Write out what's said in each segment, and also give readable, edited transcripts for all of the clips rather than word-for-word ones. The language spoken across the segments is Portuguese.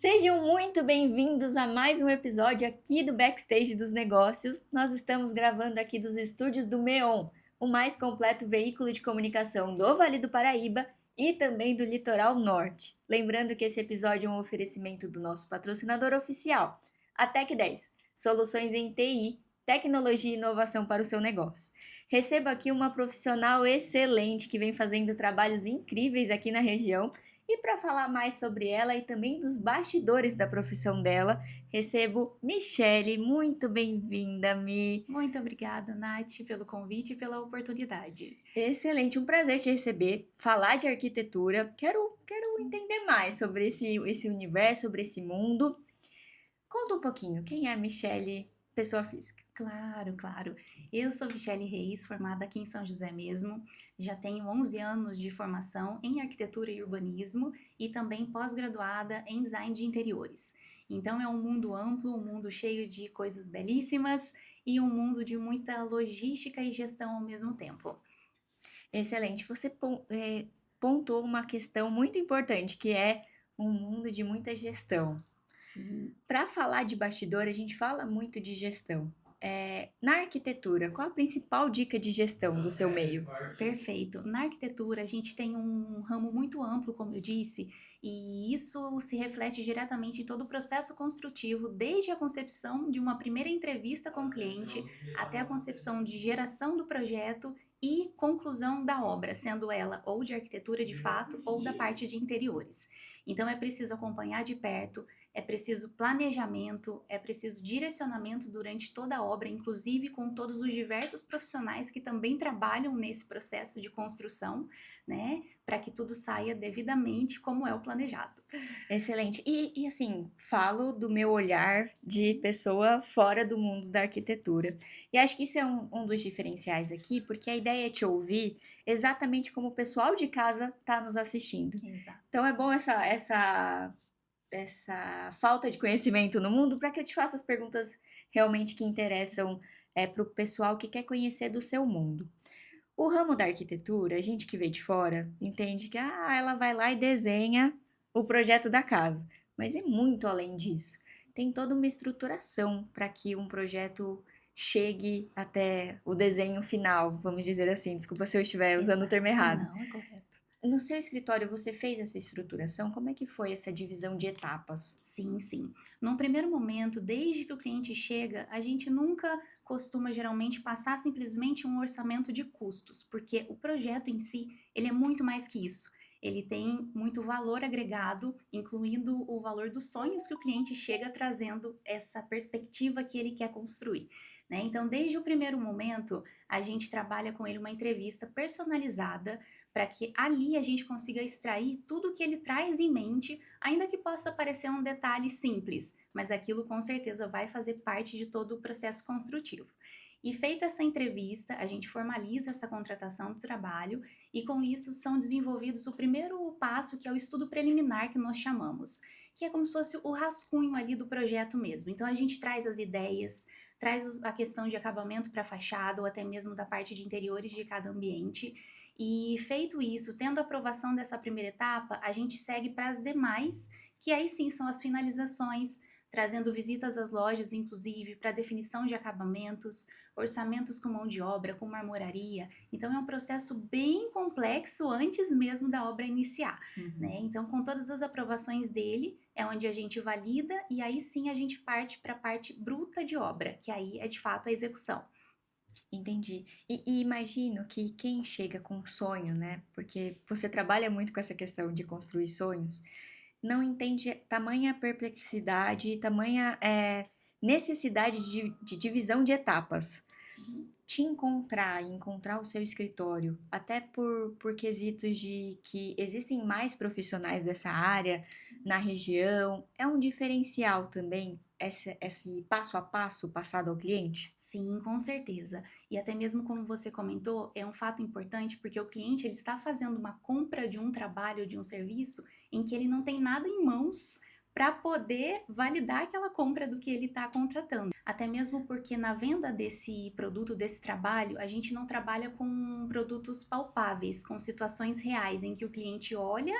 Sejam muito bem-vindos a mais um episódio aqui do Backstage dos Negócios. Nós estamos gravando aqui dos estúdios do MEON, o mais completo veículo de comunicação do Vale do Paraíba e também do Litoral Norte. Lembrando que esse episódio é um oferecimento do nosso patrocinador oficial, a Tec10, soluções em TI, tecnologia e inovação para o seu negócio. Recebo aqui uma profissional excelente que vem fazendo trabalhos incríveis aqui na região. E para falar mais sobre ela e também dos bastidores da profissão dela, recebo Michele. Muito bem-vinda, Mi. Muito obrigada, Nath, pelo convite e pela oportunidade. Excelente, um prazer te receber, falar de arquitetura. Quero entender mais sobre esse universo, sobre esse mundo. Conta um pouquinho, quem é a Michele, pessoa física? Claro. Eu sou Michele Reis, formada aqui em São José mesmo. Já tenho 11 anos de formação em arquitetura e urbanismo e também pós-graduada em design de interiores. Então é um mundo amplo, um mundo cheio de coisas belíssimas e um mundo de muita logística e gestão ao mesmo tempo. Excelente, você pontuou uma questão muito importante, que é um mundo de muita gestão. Sim. Para falar de bastidor, a gente fala muito de gestão. Na arquitetura, qual a principal dica de gestão do seu meio? Perfeito. Na arquitetura, a gente tem um ramo muito amplo, como eu disse, e isso se reflete diretamente em todo o processo construtivo, desde a concepção de uma primeira entrevista com o cliente, até a concepção de geração do projeto e conclusão da obra, sendo ela ou de arquitetura de fato ou da parte de interiores. Então, é preciso acompanhar de perto. É preciso planejamento, é preciso direcionamento durante toda a obra, inclusive com todos os diversos profissionais que também trabalham nesse processo de construção, né? Para que tudo saia devidamente como é o planejado. Excelente. E assim, falo do meu olhar de pessoa fora do mundo da arquitetura. E acho que isso é um dos diferenciais aqui, porque a ideia é te ouvir exatamente como o pessoal de casa está nos assistindo. Exato. Então é bom essa falta de conhecimento no mundo para que eu te faça as perguntas realmente que interessam para o pessoal que quer conhecer do seu mundo. O ramo da arquitetura, a gente que vê de fora, entende que ela vai lá e desenha o projeto da casa. Mas é muito além disso. Tem toda uma estruturação para que um projeto chegue até o desenho final, vamos dizer assim. Desculpa se eu estiver usando o termo Exato, errado. não, é correto. No seu escritório, você fez essa estruturação? Como é que foi essa divisão de etapas? Sim. Num primeiro momento, desde que o cliente chega, a gente nunca costuma geralmente passar simplesmente um orçamento de custos, porque o projeto em si, ele é muito mais que isso. Ele tem muito valor agregado, incluindo o valor dos sonhos que o cliente chega trazendo essa perspectiva que ele quer construir, né? Então, desde o primeiro momento, a gente trabalha com ele uma entrevista personalizada para que ali a gente consiga extrair tudo o que ele traz em mente, ainda que possa parecer um detalhe simples, mas aquilo com certeza vai fazer parte de todo o processo construtivo. E feita essa entrevista, a gente formaliza essa contratação do trabalho e com isso são desenvolvidos o primeiro passo, que é o estudo preliminar que nós chamamos, que é como se fosse o rascunho ali do projeto mesmo. Então a gente traz as ideias, traz a questão de acabamento para a fachada ou até mesmo da parte de interiores de cada ambiente. E feito isso, tendo a aprovação dessa primeira etapa, a gente segue para as demais, que aí sim são as finalizações, trazendo visitas às lojas, inclusive, para definição de acabamentos, orçamentos com mão de obra, com marmoraria. Então é um processo bem complexo antes mesmo da obra iniciar, né? Então, com todas as aprovações dele, é onde a gente valida e aí sim a gente parte para a parte bruta de obra, que aí é de fato a execução. Entendi. E imagino que quem chega com sonho, né? Porque você trabalha muito com essa questão de construir sonhos, não entende tamanha perplexidade, tamanha necessidade de divisão de etapas. Sim. Te encontrar e encontrar o seu escritório, até por quesitos de que existem mais profissionais dessa área na região, é um diferencial também, esse passo a passo passado ao cliente? Sim, com certeza. E até mesmo como você comentou, é um fato importante porque o cliente ele está fazendo uma compra de um trabalho, de um serviço, em que ele não tem nada em mãos para poder validar aquela compra do que ele está contratando. Até mesmo porque na venda desse produto, desse trabalho, a gente não trabalha com produtos palpáveis, com situações reais, em que o cliente olha,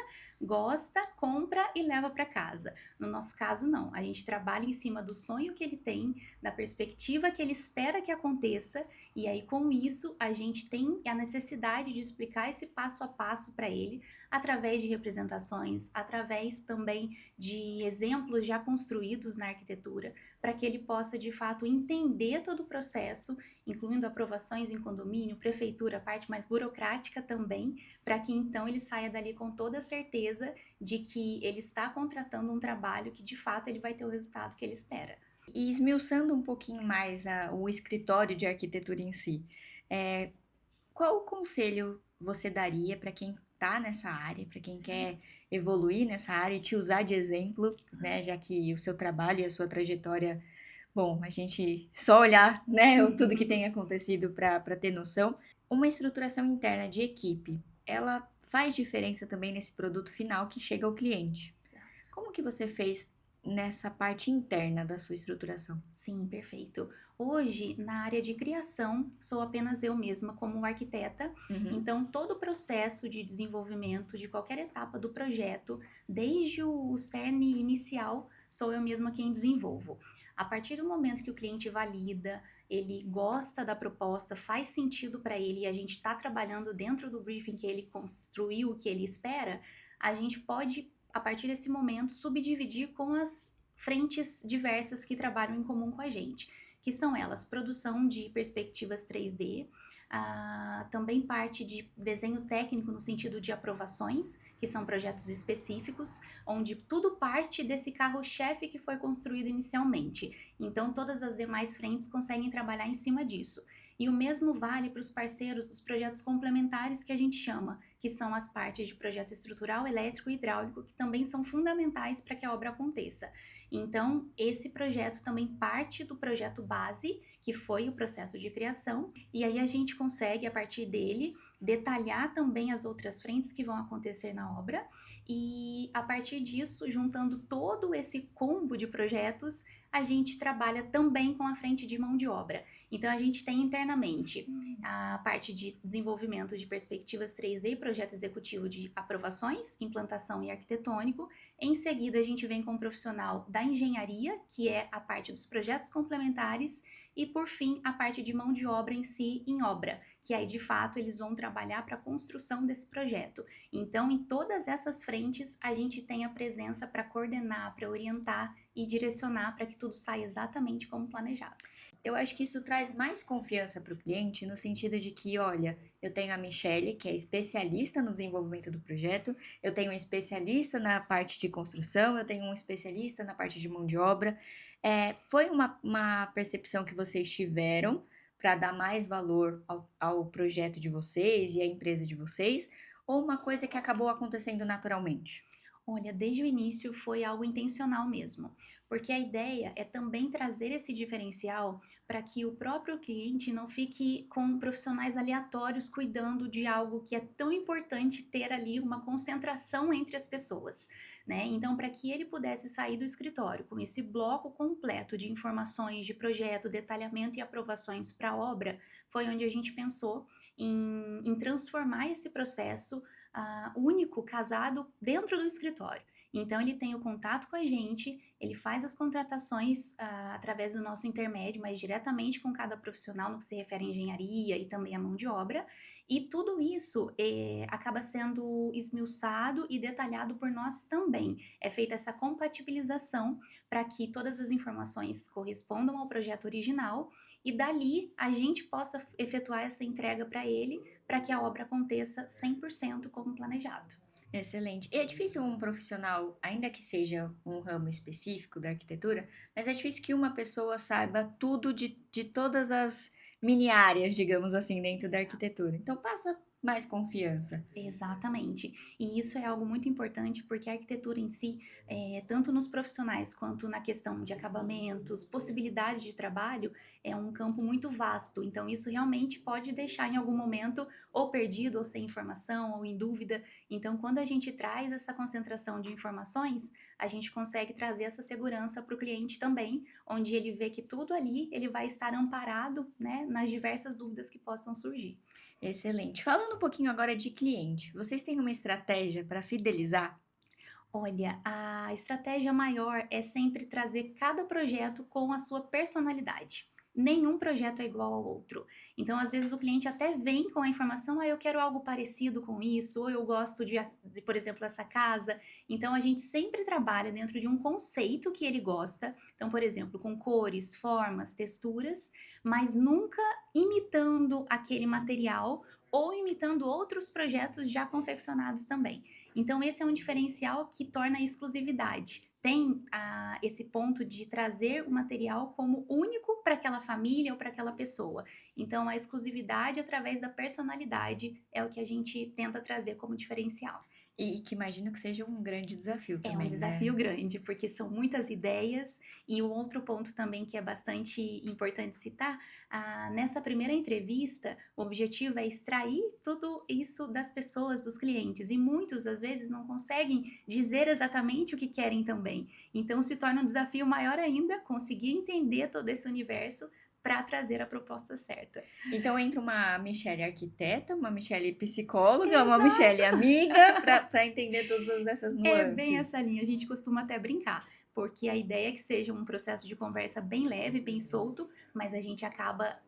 gosta, compra e leva para casa. No nosso caso, não. A gente trabalha em cima do sonho que ele tem, da perspectiva que ele espera que aconteça, e aí com isso a gente tem a necessidade de explicar esse passo a passo para ele, através de representações, através também de exemplos já construídos na arquitetura, para que ele possa de fato entender todo o processo, incluindo aprovações em condomínio, prefeitura, a parte mais burocrática também, para que então ele saia dali com toda a certeza de que ele está contratando um trabalho que de fato ele vai ter o resultado que ele espera. E esmiuçando um pouquinho mais o escritório de arquitetura em si, qual o conselho você daria para quem está nessa área, para quem quer evoluir nessa área e te usar de exemplo, né? Já que o seu trabalho e a sua trajetória, bom, a gente só olhar, né, tudo que tem acontecido para ter noção. Uma estruturação interna de equipe, ela faz diferença também nesse produto final que chega ao cliente. Exato. Como que você fez nessa parte interna da sua estruturação? Sim, perfeito. Hoje, na área de criação, sou apenas eu mesma como arquiteta, então todo o processo de desenvolvimento de qualquer etapa do projeto, desde o cerne inicial, sou eu mesma quem desenvolvo. A partir do momento que o cliente valida, ele gosta da proposta, faz sentido para ele e a gente está trabalhando dentro do briefing que ele construiu, o que ele espera, a gente pode, a partir desse momento, subdividir com as frentes diversas que trabalham em comum com a gente, que são elas, produção de perspectivas 3D, também parte de desenho técnico no sentido de aprovações, que são projetos específicos, onde tudo parte desse carro-chefe que foi construído inicialmente. Então, todas as demais frentes conseguem trabalhar em cima disso. E o mesmo vale para os parceiros dos projetos complementares que a gente chama, que são as partes de projeto estrutural, elétrico e hidráulico, que também são fundamentais para que a obra aconteça. Então, esse projeto também parte do projeto base, que foi o processo de criação, e aí a gente consegue, a partir dele, detalhar também as outras frentes que vão acontecer na obra, e a partir disso, juntando todo esse combo de projetos, a gente trabalha também com a frente de mão de obra. Então, a gente tem internamente a parte de desenvolvimento de perspectivas 3D, projeto executivo de aprovações, implantação e arquitetônico. Em seguida, a gente vem com um profissional da engenharia, que é a parte dos projetos complementares, e por fim, a parte de mão de obra em si, em obra, que aí de fato eles vão trabalhar para a construção desse projeto. Então, em todas essas frentes, a gente tem a presença para coordenar, para orientar e direcionar para que tudo saia exatamente como planejado. Eu acho que isso traz mais confiança para o cliente no sentido de que, olha, eu tenho a Michelle, que é especialista no desenvolvimento do projeto, eu tenho um especialista na parte de construção, eu tenho um especialista na parte de mão de obra. Foi uma percepção que vocês tiveram para dar mais valor ao projeto de vocês e à empresa de vocês, ou uma coisa que acabou acontecendo naturalmente? Olha, desde o início foi algo intencional mesmo, porque a ideia é também trazer esse diferencial para que o próprio cliente não fique com profissionais aleatórios cuidando de algo que é tão importante ter ali uma concentração entre as pessoas, né? Então, para que ele pudesse sair do escritório com esse bloco completo de informações de projeto, detalhamento e aprovações para a obra, foi onde a gente pensou em transformar esse processo único, casado, dentro do escritório. Então, ele tem o contato com a gente, ele faz as contratações através do nosso intermédio, mas diretamente com cada profissional no que se refere à engenharia e também à mão de obra, e tudo isso acaba sendo esmiuçado e detalhado por nós também. É feita essa compatibilização para que todas as informações correspondam ao projeto original e dali a gente possa efetuar essa entrega para ele, para que a obra aconteça 100% como planejado. Excelente. E é difícil um profissional, ainda que seja um ramo específico da arquitetura, mas é difícil que uma pessoa saiba tudo de todas as mini áreas, digamos assim, dentro da arquitetura. Então passa mais confiança. Exatamente. E isso é algo muito importante porque a arquitetura em si, tanto nos profissionais quanto na questão de acabamentos, possibilidades de trabalho, é um campo muito vasto. Então, isso realmente pode deixar em algum momento ou perdido, ou sem informação, ou em dúvida. Então, quando a gente traz essa concentração de informações, a gente consegue trazer essa segurança para o cliente também, onde ele vê que tudo ali ele vai estar amparado, né, nas diversas dúvidas que possam surgir. Excelente. Falando um pouquinho agora de cliente, vocês têm uma estratégia para fidelizar Olha, a estratégia maior é sempre trazer cada projeto com a sua personalidade. Nenhum projeto é igual ao outro. Então, às vezes, o cliente até vem com a informação: eu quero algo parecido com isso, ou eu gosto por exemplo, essa casa. Então, a gente sempre trabalha dentro de um conceito que ele gosta. Então, por exemplo, com cores, formas, texturas, mas nunca imitando aquele material ou imitando outros projetos já confeccionados também. Então, esse é um diferencial que torna a exclusividade. Tem esse ponto de trazer o material como único para aquela família ou para aquela pessoa. Então, a exclusividade através da personalidade é o que a gente tenta trazer como diferencial. E que imagino que seja um grande desafio É um também, né? desafio grande, porque são muitas ideias, e um outro ponto também que é bastante importante citar, nessa primeira entrevista, o objetivo é extrair tudo isso das pessoas, dos clientes, e muitos, às vezes, não conseguem dizer exatamente o que querem também. Então, se torna um desafio maior ainda conseguir entender todo esse universo para trazer a proposta certa. Então entra uma Michelle arquiteta, uma Michelle psicóloga, uma Exato. Michelle amiga, para entender todas essas É bem nuances. essa linha, a gente costuma até brincar, porque a ideia é que seja um processo de conversa bem leve, bem solto, mas a gente acaba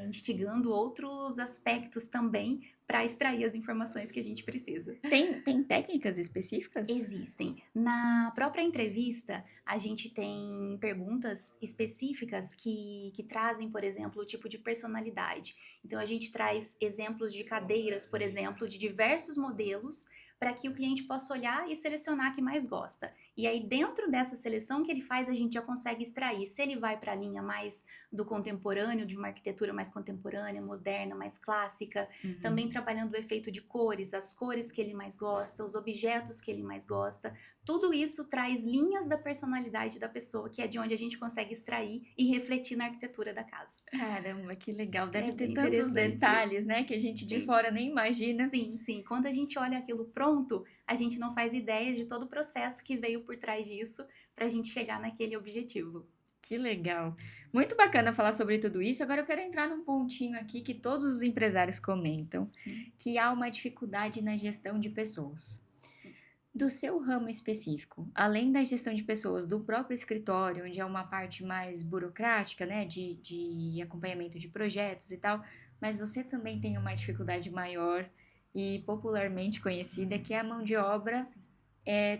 instigando outros aspectos também para extrair as informações que a gente precisa. Tem técnicas específicas? Existem. Na própria entrevista, a gente tem perguntas específicas que trazem, por exemplo, o tipo de personalidade. Então, a gente traz exemplos de cadeiras, por exemplo, de diversos modelos, para que o cliente possa olhar e selecionar a que mais gosta. E aí, dentro dessa seleção que ele faz, a gente já consegue extrair se ele vai para a linha mais do contemporâneo, de uma arquitetura mais contemporânea, moderna, mais clássica, também Uhum. trabalhando o efeito de cores, as cores que ele mais gosta, os objetos que ele mais gosta. Tudo isso traz linhas da personalidade da pessoa, que é de onde a gente consegue extrair e refletir na arquitetura da casa. Caramba, que legal. É Deve ter bem tantos interessante. detalhes, né, que a gente de Sim. fora nem imagina. Sim, sim. Quando a gente olha aquilo pronto, a gente não faz ideia de todo o processo que veio por trás disso para a gente chegar naquele objetivo. Que legal. Muito bacana falar sobre tudo isso. Agora eu quero entrar num pontinho aqui que todos os empresários comentam, Sim, que há uma dificuldade na gestão de pessoas. sim. Do seu ramo específico, além da gestão de pessoas do próprio escritório, onde é uma parte mais burocrática, né, de acompanhamento de projetos e tal, mas você também tem uma dificuldade maior e popularmente conhecida, que é a mão de obra Sim.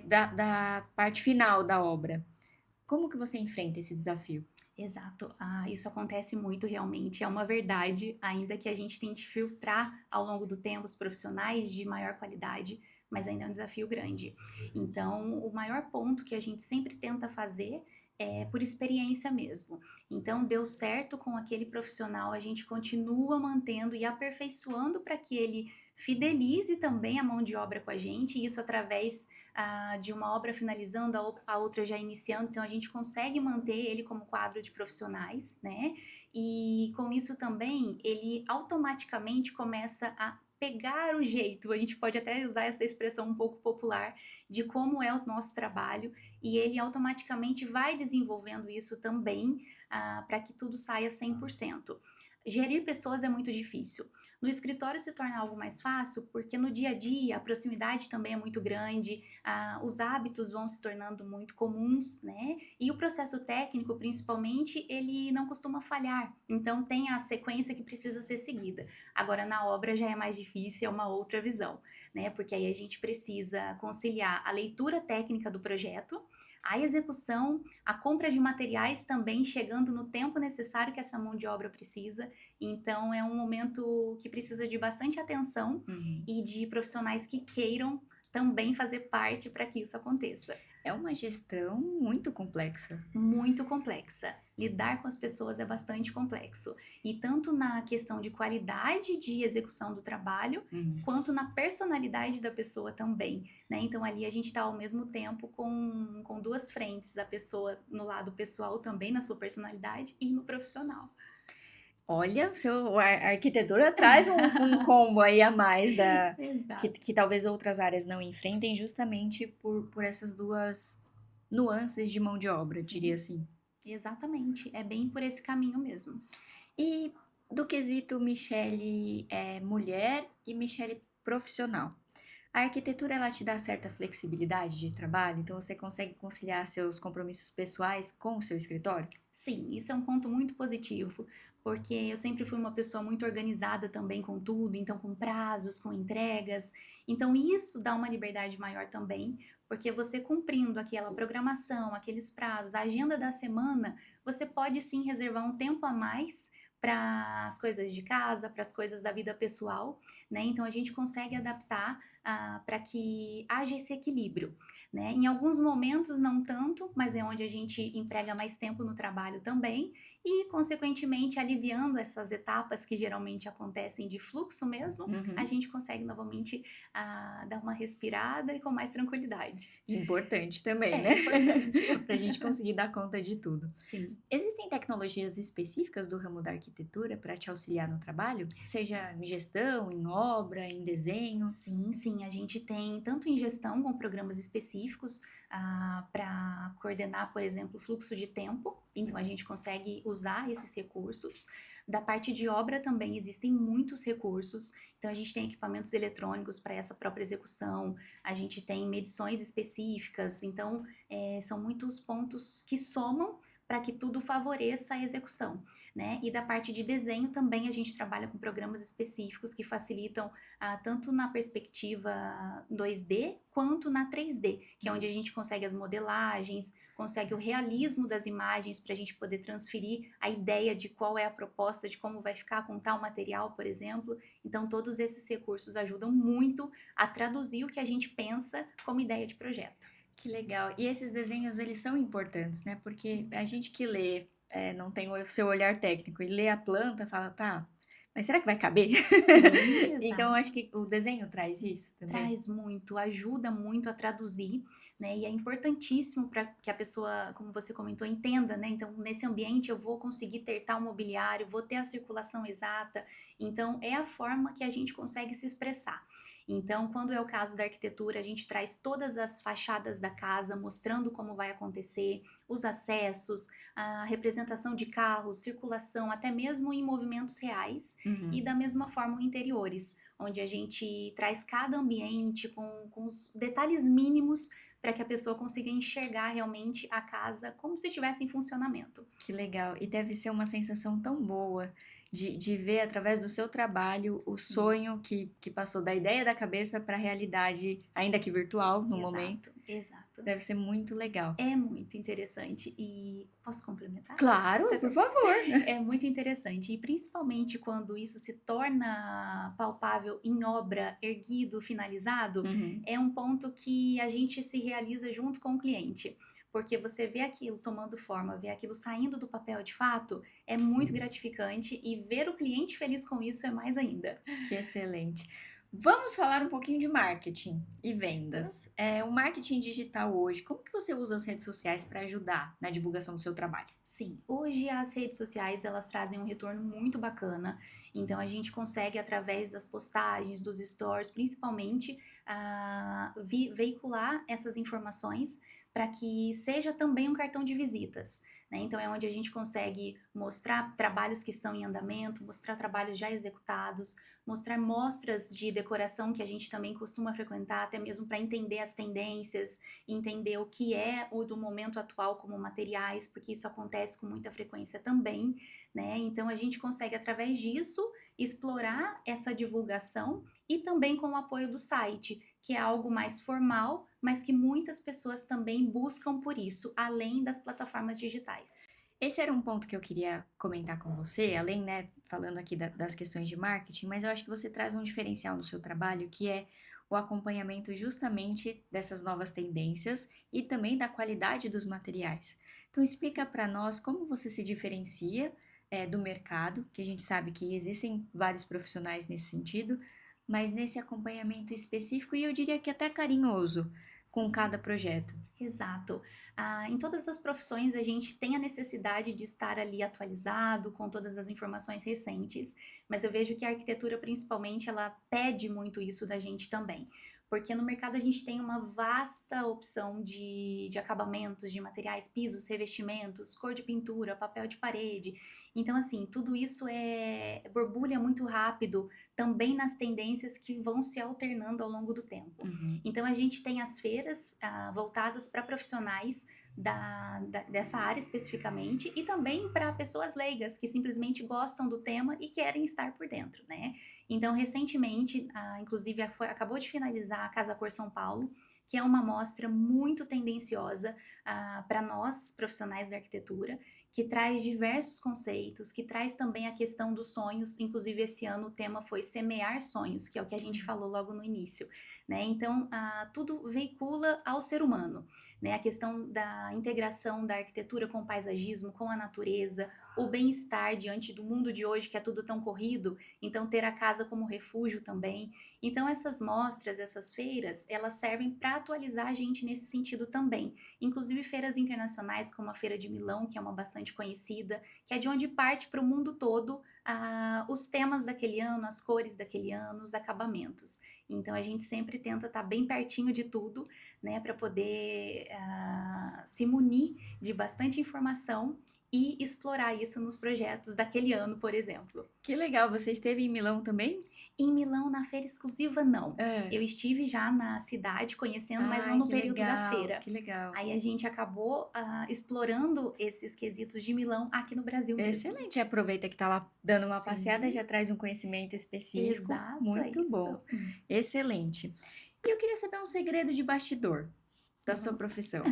da parte final da obra. Como que você enfrenta esse desafio? Exato. Isso acontece muito realmente, é uma verdade, ainda que a gente tente filtrar ao longo do tempo os profissionais de maior qualidade, mas ainda é um desafio grande. Então, o maior ponto que a gente sempre tenta fazer é por experiência mesmo. Então, deu certo com aquele profissional, a gente continua mantendo e aperfeiçoando para que ele fidelize também a mão de obra com a gente, isso através de uma obra finalizando, a outra já iniciando, então a gente consegue manter ele como quadro de profissionais, né? E com isso também ele automaticamente começa a pegar o jeito, a gente pode até usar essa expressão um pouco popular de como é o nosso trabalho, e ele automaticamente vai desenvolvendo isso também para que tudo saia 100%. Gerir pessoas é muito difícil. No escritório se torna algo mais fácil, porque no dia a dia a proximidade também é muito grande, os hábitos vão se tornando muito comuns, né? E o processo técnico, principalmente, ele não costuma falhar. Então tem a sequência que precisa ser seguida. Agora, na obra já é mais difícil, é uma outra visão, né? Porque aí a gente precisa conciliar a leitura técnica do projeto, a execução, a compra de materiais também chegando no tempo necessário que essa mão de obra precisa. Então é um momento que precisa de bastante atenção Uhum. e de profissionais que queiram também fazer parte para que isso aconteça. É uma gestão muito complexa. Muito complexa. Lidar com as pessoas é bastante complexo. E tanto na questão de qualidade de execução do trabalho, Uhum. quanto na personalidade da pessoa também, né? Então ali a gente está ao mesmo tempo com duas frentes, a pessoa no lado pessoal também, na sua personalidade, e no profissional. Olha, a arquitetura traz um combo aí a mais Exato. que talvez outras áreas não enfrentem, justamente por essas duas nuances de mão de obra, diria Sim, assim. exatamente. É bem por esse caminho mesmo. E do quesito Michele mulher e Michele profissional. A arquitetura, ela te dá certa flexibilidade de trabalho, então você consegue conciliar seus compromissos pessoais com o seu escritório? Sim, isso é um ponto muito positivo, porque eu sempre fui uma pessoa muito organizada também com tudo, então com prazos, com entregas. Então isso dá uma liberdade maior também, porque você cumprindo aquela programação, aqueles prazos, a agenda da semana, você pode sim reservar um tempo a mais para as coisas de casa, para as coisas da vida pessoal, né? Então a gente consegue adaptar para que haja esse equilíbrio, né? Em alguns momentos não tanto, mas é onde a gente emprega mais tempo no trabalho também e, consequentemente, aliviando essas etapas que geralmente acontecem de fluxo mesmo, a Uhum. gente consegue novamente dar uma respirada e com mais tranquilidade. Importante também, É né? importante. Para a gente conseguir dar conta de tudo. Sim. Existem tecnologias específicas do ramo da arquitetura para te auxiliar no trabalho? Seja em gestão, em obra, em desenho? Sim, sim, a gente tem tanto em gestão com programas específicos para coordenar, por exemplo, o fluxo de tempo, então a gente consegue usar esses recursos. Da parte de obra também existem muitos recursos, então a gente tem equipamentos eletrônicos para essa própria execução, a gente tem medições específicas, então são muitos pontos que somam para que tudo favoreça a execução, né? E da parte de desenho também a gente trabalha com programas específicos que facilitam tanto na perspectiva 2D quanto na 3D, que é onde a gente consegue as modelagens, consegue o realismo das imagens para a gente poder transferir a ideia de qual é a proposta, de como vai ficar com tal material, por exemplo. Então, todos esses recursos ajudam muito a traduzir o que a gente pensa como ideia de projeto. Que legal. E esses desenhos, eles são importantes, né? Porque a gente que lê, não tem o seu olhar técnico e lê a planta, fala, tá, mas será que vai caber? Sim, Então, eu exato. acho que o desenho traz isso também. Traz muito, ajuda muito a traduzir, né? E é importantíssimo para que a pessoa, como você comentou, entenda, né? Então, nesse ambiente eu vou conseguir ter tal mobiliário, vou ter a circulação exata. Então, é a forma que a gente consegue se expressar. Então, quando é o caso da arquitetura, a gente traz todas as fachadas da casa, mostrando como vai acontecer, os acessos, a representação de carros, circulação, até mesmo em movimentos reais, e Uhum. da mesma forma interiores, onde a gente traz cada ambiente com os detalhes mínimos para que a pessoa consiga enxergar realmente a casa como se estivesse em funcionamento. Que legal. E deve ser uma sensação tão boa de ver através do seu trabalho o Sim, sonho que passou da ideia da cabeça para a realidade, ainda que virtual no momento. exato, exato. Deve ser muito legal. É muito interessante e posso complementar? Claro, por favor. É muito interessante, e principalmente quando isso se torna palpável em obra, erguido, finalizado, Uhum. é um ponto que a gente se realiza junto com o cliente. Porque você vê aquilo tomando forma, vê aquilo saindo do papel de fato, é muito gratificante e ver o cliente feliz com isso é mais ainda. Que excelente. Vamos falar um pouquinho de marketing e Certo? vendas. O marketing digital hoje, como que você usa as redes sociais para ajudar na divulgação do seu trabalho? Sim, hoje as redes sociais elas trazem um retorno muito bacana, então a gente consegue através das postagens, dos stories, principalmente, veicular essas informações para que seja também um cartão de visitas, né? Então é onde a gente consegue mostrar trabalhos que estão em andamento, mostrar trabalhos já executados, mostrar mostras de decoração que a gente também costuma frequentar, até mesmo para entender as tendências, entender o que é o do momento atual como materiais, porque isso acontece com muita frequência também, né? Então a gente consegue através disso explorar essa divulgação e também com o apoio do site, que é algo mais formal, mas que muitas pessoas também buscam por isso, além das plataformas digitais. Esse era um ponto que eu queria comentar com você, além, né, falando aqui das questões de marketing, mas eu acho que você traz um diferencial no seu trabalho, que é o acompanhamento justamente dessas novas tendências e também da qualidade dos materiais. Então, explica para nós como você se diferencia, do mercado, que a gente sabe que existem vários profissionais nesse sentido, mas nesse acompanhamento específico e eu diria que até carinhoso com Sim. cada projeto. Exato. Em todas as profissões, a gente tem a necessidade de estar ali atualizado com todas as informações recentes, mas eu vejo que a arquitetura, principalmente, ela pede muito isso da gente também, porque no mercado a gente tem uma vasta opção de acabamentos, de materiais, pisos, revestimentos, cor de pintura, papel de parede. Então, assim, tudo isso borbulha muito rápido também nas tendências que vão se alternando ao longo do tempo. Uhum. Então, a gente tem as feiras voltadas para profissionais dessa área especificamente e também para pessoas leigas que simplesmente gostam do tema e querem estar por dentro, né? Então, recentemente, inclusive, acabou de finalizar a Casa Cor São Paulo, que é uma mostra muito tendenciosa para nós, profissionais da arquitetura, que traz diversos conceitos, que traz também a questão dos sonhos. Inclusive, esse ano o tema foi semear sonhos, que é o que a gente falou logo no início, né? Então, tudo veicula ao ser humano, né? A questão da integração da arquitetura com o paisagismo, com a natureza, o bem-estar diante do mundo de hoje, que é tudo tão corrido, então ter a casa como refúgio também. Então, essas mostras, essas feiras, elas servem para atualizar a gente nesse sentido também. Inclusive feiras internacionais, como a Feira de Milão, que é uma bastante conhecida, que é de onde parte para o mundo todo os temas daquele ano, as cores daquele ano, os acabamentos. Então, a gente sempre tenta estar bem pertinho de tudo, né, para poder se munir de bastante informação e explorar isso nos projetos daquele ano, por exemplo. Que legal, você esteve em Milão também? Em Milão, na feira exclusiva, não. É. Eu estive já na cidade conhecendo, mas não no que período da legal, feira. Que legal. Aí a gente acabou explorando esses quesitos de Milão aqui no Brasil mesmo. Excelente, aproveita que tá lá dando uma Sim. passeada, já traz um conhecimento específico. Exato, Muito é isso. bom, excelente. E eu queria saber um segredo de bastidor da sua profissão.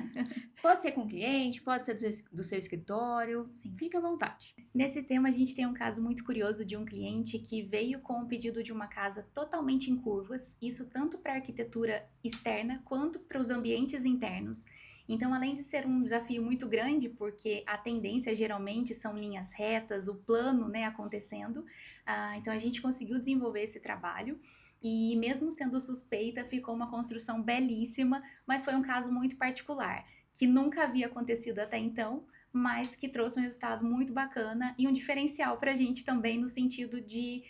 Pode ser com o cliente, pode ser do seu escritório, Sim. fica à vontade. Nesse tema, a gente tem um caso muito curioso de um cliente que veio com o pedido de uma casa totalmente em curvas, isso tanto para a arquitetura externa quanto para os ambientes internos. Então, além de ser um desafio muito grande, porque a tendência geralmente são linhas retas, o plano, né, acontecendo, então a gente conseguiu desenvolver esse trabalho. E mesmo sendo suspeita, ficou uma construção belíssima, mas foi um caso muito particular, que nunca havia acontecido até então, mas que trouxe um resultado muito bacana e um diferencial para a gente também no sentido de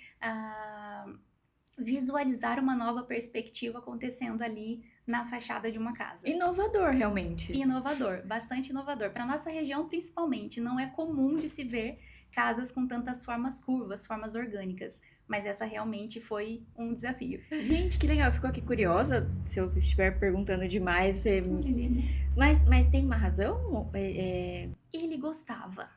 visualizar uma nova perspectiva acontecendo ali na fachada de uma casa. Inovador, realmente. Inovador, bastante inovador. Para nossa região, principalmente, não é comum de se ver casas com tantas formas curvas, formas orgânicas. Mas essa realmente foi um desafio. Gente, que legal. Ficou aqui curiosa. Se eu estiver perguntando demais, você... Imagina. Mas tem uma razão? Ele gostava,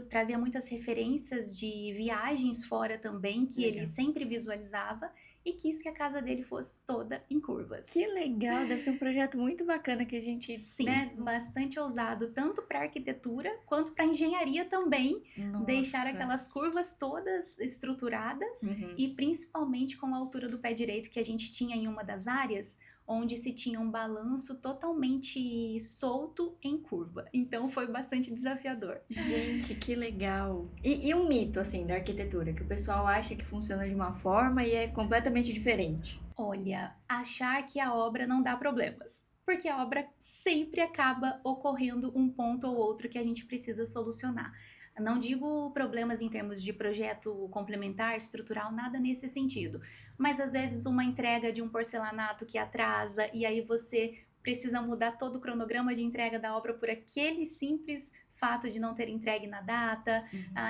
trazia muitas referências de viagens fora também, que Legal. ele sempre visualizava e quis que a casa dele fosse toda em curvas. Que legal, deve ser um projeto muito bacana que a gente... Sim, né? bastante ousado, tanto para arquitetura quanto para engenharia também, Nossa. deixar aquelas curvas todas estruturadas e principalmente com a altura do pé direito que a gente tinha em uma das áreas, onde se tinha um balanço totalmente solto em curva. Então foi bastante desafiador. Gente, que legal. E um mito, assim, da arquitetura, que o pessoal acha que funciona de uma forma e é completamente diferente. Olha, achar que a obra não dá problemas. Porque a obra sempre acaba ocorrendo um ponto ou outro que a gente precisa solucionar. Não digo problemas em termos de projeto complementar, estrutural, nada nesse sentido. Mas às vezes uma entrega de um porcelanato que atrasa e aí você precisa mudar todo o cronograma de entrega da obra por aquele simples fato de não ter entregue na data.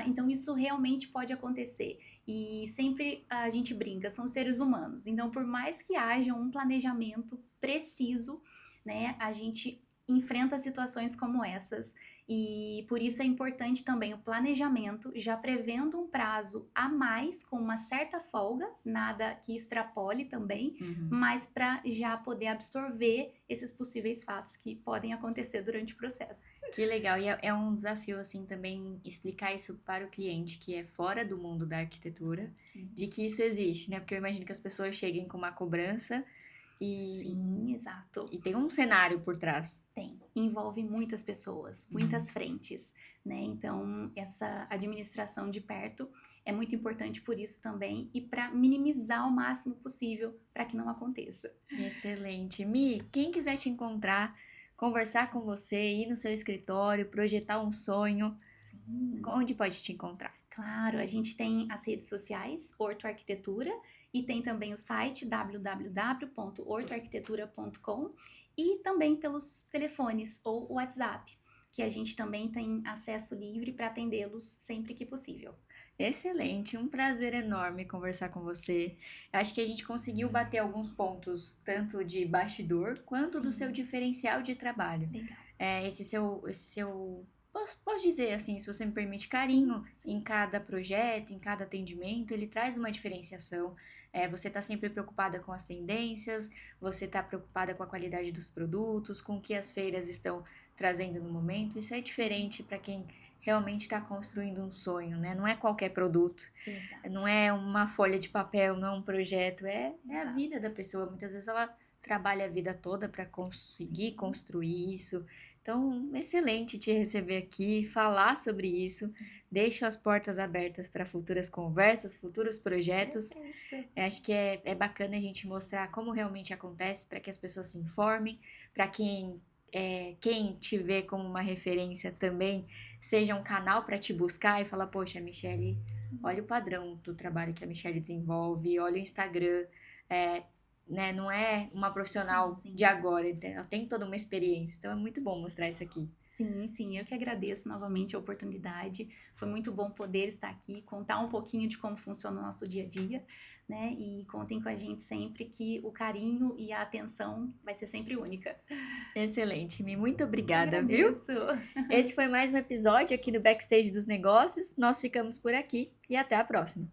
Então isso realmente pode acontecer. E sempre a gente brinca, são seres humanos. Então por mais que haja um planejamento preciso, né, a gente enfrenta situações como essas e por isso é importante também o planejamento, já prevendo um prazo a mais com uma certa folga, nada que extrapole também, mas para já poder absorver esses possíveis fatos que podem acontecer durante o processo. Que legal, e é um desafio assim também explicar isso para o cliente que é fora do mundo da arquitetura, Sim. de que isso existe, né? Porque eu imagino que as pessoas cheguem com uma cobrança Sim, exato. E tem um cenário por trás. Tem. Envolve muitas pessoas, muitas frentes, né? Então, essa administração de perto é muito importante por isso também e para minimizar o máximo possível para que não aconteça. Excelente. Mi, quem quiser te encontrar, conversar com você, ir no seu escritório, projetar um sonho, Sim. onde pode te encontrar? Claro, a gente tem as redes sociais, Horto Arquitetura, E tem também o site www.hortoarquitetura.com e também pelos telefones ou WhatsApp, que a gente também tem acesso livre para atendê-los sempre que possível. Excelente, um prazer enorme conversar com você. Eu acho que a gente conseguiu bater alguns pontos, tanto de bastidor quanto do seu Sim. diferencial de trabalho. Legal. Posso dizer assim, se você me permite, carinho Sim. em cada projeto, em cada atendimento, ele traz uma diferenciação. Você está sempre preocupada com as tendências, você está preocupada com a qualidade dos produtos, com o que as feiras estão trazendo no momento. Isso é diferente para quem realmente está construindo um sonho, né? Não é qualquer produto, Exato. não é uma folha de papel, não é um projeto, é a Exato. vida da pessoa. Muitas vezes ela trabalha a vida toda para conseguir Sim. construir isso. Então, excelente te receber aqui, falar sobre isso. Sim. Deixo as portas abertas para futuras conversas, futuros projetos. Perfeito. Acho que é bacana a gente mostrar como realmente acontece para que as pessoas se informem, para quem te vê como uma referência também seja um canal para te buscar e falar, poxa, Michele, olha o padrão do trabalho que a Michele desenvolve, olha o Instagram, né? Não é uma profissional Sim. de agora, ela tem toda uma experiência, então é muito bom mostrar isso aqui. Sim, eu que agradeço novamente a oportunidade. Foi muito bom poder estar aqui, contar um pouquinho de como funciona o nosso dia a dia, né? E contem com a gente sempre que o carinho e a atenção vai ser sempre única. Excelente, Mi, muito Eu obrigada, viu? agradeço. Esse foi mais um episódio aqui do Backstage dos Negócios. Nós ficamos por aqui e até a próxima.